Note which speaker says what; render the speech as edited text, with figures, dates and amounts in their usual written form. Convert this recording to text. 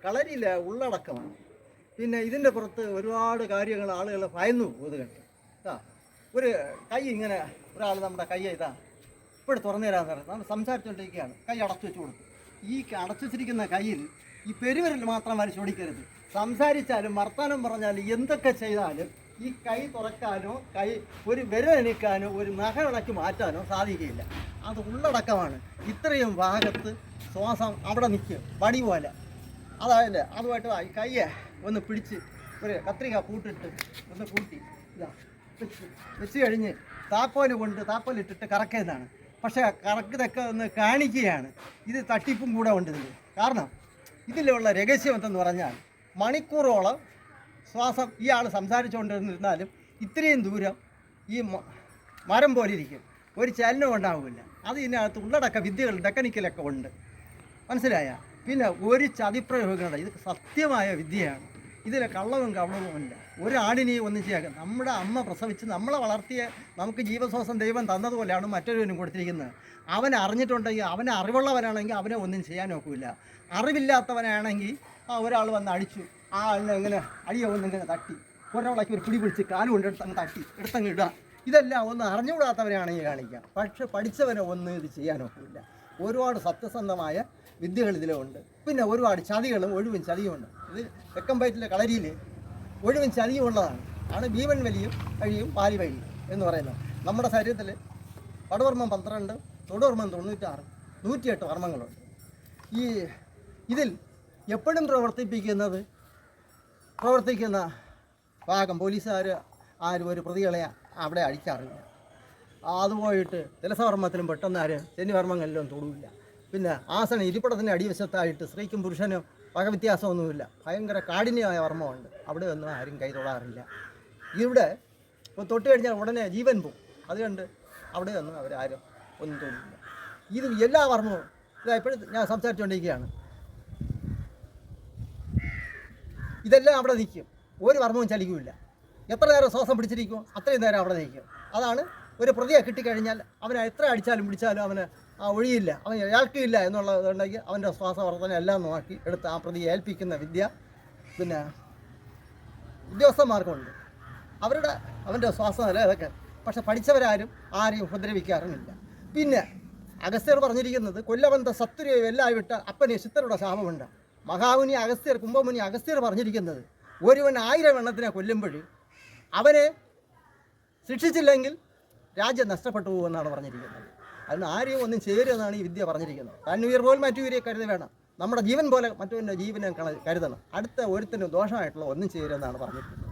Speaker 1: കളരിയിലെ ഉള്ളടക്കമാണ്. പിന്നെ ഇതിൻ്റെ പുറത്ത് ഒരുപാട് കാര്യങ്ങൾ ആളുകൾ ഭയന്നു ഇത് കണ്ട്. ഒരു കൈ ഇങ്ങനെ ഒരാൾ നമ്മുടെ കൈ ഇതാ ഇപ്പോൾ തുറന്നു തരാമെന്ന് പറഞ്ഞു. നമ്മൾ സംസാരിച്ചുകൊണ്ടിരിക്കുകയാണ്, കൈ അടച്ചു വെച്ച് കൊടുത്തു. ഈ അടച്ചു വെച്ചിരിക്കുന്ന കയ്യിൽ ഈ പെരുവിരൽ മാത്രം വലിച്ചൊടിക്കരുത്. സംസാരിച്ചാലും വർത്തമാനം പറഞ്ഞാലും എന്തൊക്കെ ചെയ്താലും ഈ കൈ തുറക്കാനോ കൈ ഒരു വിരലെണിക്കാനോ ഒരു നഖമിളക്കി മാറ്റാനോ സാധിക്കുകയില്ല. അത് ഉള്ളടക്കമാണ്. ഇത്രയും ഭാഗത്ത് ശ്വാസം അവിടെ നിൽക്കും വടി പോലെ. അതായത് അതുമായിട്ട് ഈ കയ്യെ ഒന്ന് പിടിച്ച് ഒരു കത്രിക കൂട്ടിട്ട് ഒന്ന് കൂട്ടി ഇതാ വെച്ച് കഴിഞ്ഞ് താക്കോലിട്ടിട്ട് കറക്കുന്നതാണ്. പക്ഷേ കറക്കതൊക്കെ ഒന്ന് കാണിക്കുകയാണ്. ഇത് തട്ടിപ്പും കൂടെ ഉണ്ട് ഇതിൽ. കാരണം ഇതിലുള്ള രഹസ്യം എന്തെന്ന് പറഞ്ഞാൽ മണിക്കൂറോളം ശ്വാസം ഈ ആൾ സംസാരിച്ചുകൊണ്ടിരുന്നാലും ഇത്രയും ദൂരം ഈ മരം പോലെ ഇരിക്കും, ഒരു ചലനവും ഉണ്ടാവില്ല. അത് ഇതിനകത്ത് ഉള്ളടക്ക വിദ്യകൾ ടെക്നിക്കലൊക്കെ ഉണ്ട്, മനസ്സിലായ? പിന്നെ ഒരു ചതിപ്രയോഗങ്ങളുണ്ട്. ഇത് സത്യമായ വിദ്യയാണ്. ഇതിൽ കള്ളവും കവളവുമില്ല. ഒരാടിനെയും ഒന്നും ചെയ്യാൻ നമ്മുടെ അമ്മ പ്രസവിച്ച് നമ്മളെ വളർത്തിയ നമുക്ക് ജീവശ്വാസം ദൈവം തന്നതുപോലെയാണ് മറ്റൊരുവനും കൊടുത്തിരിക്കുന്നത്. അവൻ അറിഞ്ഞിട്ടുണ്ടെങ്കിൽ, അവനെ അറിവുള്ളവനാണെങ്കിൽ അവനെ ഒന്നും ചെയ്യാൻ നോക്കില്ല. അറിവില്ലാത്തവനാണെങ്കിൽ ഒരാൾ വന്ന് അടിച്ചു, ആ ആളിനെ ഇങ്ങനെ അടിയൊന്നിങ്ങനെ തട്ടി ഒരാളേക്ക് ഒരു പിടി പിടിച്ച് കാല് കൊണ്ട് എടുത്തങ്ങ് ഇടുക. ഇതെല്ലാം ഒന്ന് അറിഞ്ഞുകൂടാത്തവരാണെങ്കിൽ കാണിക്കാം. പക്ഷെ പഠിച്ചവനെ ഒന്നും ഇത് ചെയ്യാൻ നോക്കില്ല. ഒരുപാട് സത്യസന്ധമായ വിദ്യകൾ ഇതിലുണ്ട്. പിന്നെ ഒരുപാട് ചതികളും ഒഴിവും ചതിയുമുണ്ട്. ഇത് തെക്കമ്പയറ്റിലെ കളരിയിൽ ഒഴിവും ചതിയും ഉള്ളതാണ്. ആണ് ഭീമൻ വലിയും കഴിയും പാലി വഴിയും എന്ന് പറയുന്നത്. നമ്മുടെ ശരീരത്തിൽ പടവർമ്മം 12, തൊടുവർമ്മം 96, 108 വർമ്മങ്ങളുണ്ട്. ഇതിൽ എപ്പോഴും പ്രവർത്തിക്കുന്ന ഭാഗം പോലീസുകാർ ആരും ഒരു പ്രതികളെ അവിടെ അടിക്കാറില്ല. അതുപോയിട്ട് തിലസവർമ്മത്തിലും പെട്ടെന്ന് ശനിവർമ്മങ്ങളിലും തൊടില്ല. പിന്നെ ആസനം ഇരിപ്പിടത്തിൻ്റെ അടിവശത്തായിട്ട് സ്ത്രീക്കും പുരുഷനും വക വ്യത്യാസമൊന്നുമില്ല. ഭയങ്കര കാഠിന്യമായ വർമ്മമുണ്ട്. അവിടെ ഒന്നും ആരും കൈ തൊടാറില്ല. ഇവിടെ തൊട്ട് കഴിഞ്ഞാൽ ഉടനെ ജീവൻ പോകും. അതുകൊണ്ട് അവിടെ ഒന്നും അവരാരും ഒന്നും തൊടില്ല. ഇത് എല്ലാ വർമ്മവും ഇപ്പോഴും ഞാൻ സംസാരിച്ചുകൊണ്ടിരിക്കുകയാണ്. ഇതെല്ലാം അവിടെ നിൽക്കും, ഒരു വർമ്മവും ചലിക്കില്ല. എത്ര നേരം ശ്വാസം പിടിച്ചിരിക്കും അത്രയും നേരം അവിടെ നിൽക്കും. അതാണ് ഒരു പ്രതിയെ കിട്ടിക്കഴിഞ്ഞാൽ അവനെ എത്ര അടിച്ചാലും പിടിച്ചാലും അവന് ഒഴിയില്ല, അവൻ ഏൽക്കില്ല എന്നുള്ളതുണ്ടെങ്കിൽ അവൻ്റെ ശ്വാസവർദ്ധന എല്ലാം നോക്കി എടുത്ത് ആ പ്രതിയെ ഏൽപ്പിക്കുന്ന വിദ്യ പിന്നെ ഉദ്യോഗസ്ഥന്മാർക്കുണ്ട്. അവൻ്റെ ശ്വാസനില ഇതൊക്കെ. പക്ഷെ പഠിച്ചവരാരും ആരെയും ഉപദ്രവിക്കാറുമില്ല. പിന്നെ അഗസ്ത്യർ പറഞ്ഞിരിക്കുന്നത് കൊല്ലവന്ത സത്തുരയോ എല്ലാം വിട്ട അപ്പനെ ചിത്തരുടെ ശാപമുണ്ട്. മഹാമുനി അഗസ്ത്യർ, കുംഭമുനി അഗസ്ത്യർ പറഞ്ഞിരിക്കുന്നത് ഒരുവൻ 1000 എണ്ണത്തിനെ കൊല്ലുമ്പോൾ അവനെ ശിക്ഷിച്ചില്ലെങ്കിൽ രാജ്യം നഷ്ടപ്പെട്ടു പോകുമെന്നാണ് പറഞ്ഞിരിക്കുന്നത്. അതിന് ആരെയും ഒന്നും ചേരുമെന്നാണ് ഈ വിദ്യ പറഞ്ഞിരിക്കുന്നത്. തന്നുയർ പോലും മറ്റുയരെ കരുതി വേണം. നമ്മുടെ ജീവൻ പോലെ മറ്റൊരു ജീവനെ കരുതണം. അടുത്ത ഒരുത്തിനും ദോഷമായിട്ടുള്ള ഒന്നും ചേരുമെന്നാണ് പറഞ്ഞിരിക്കുന്നത്.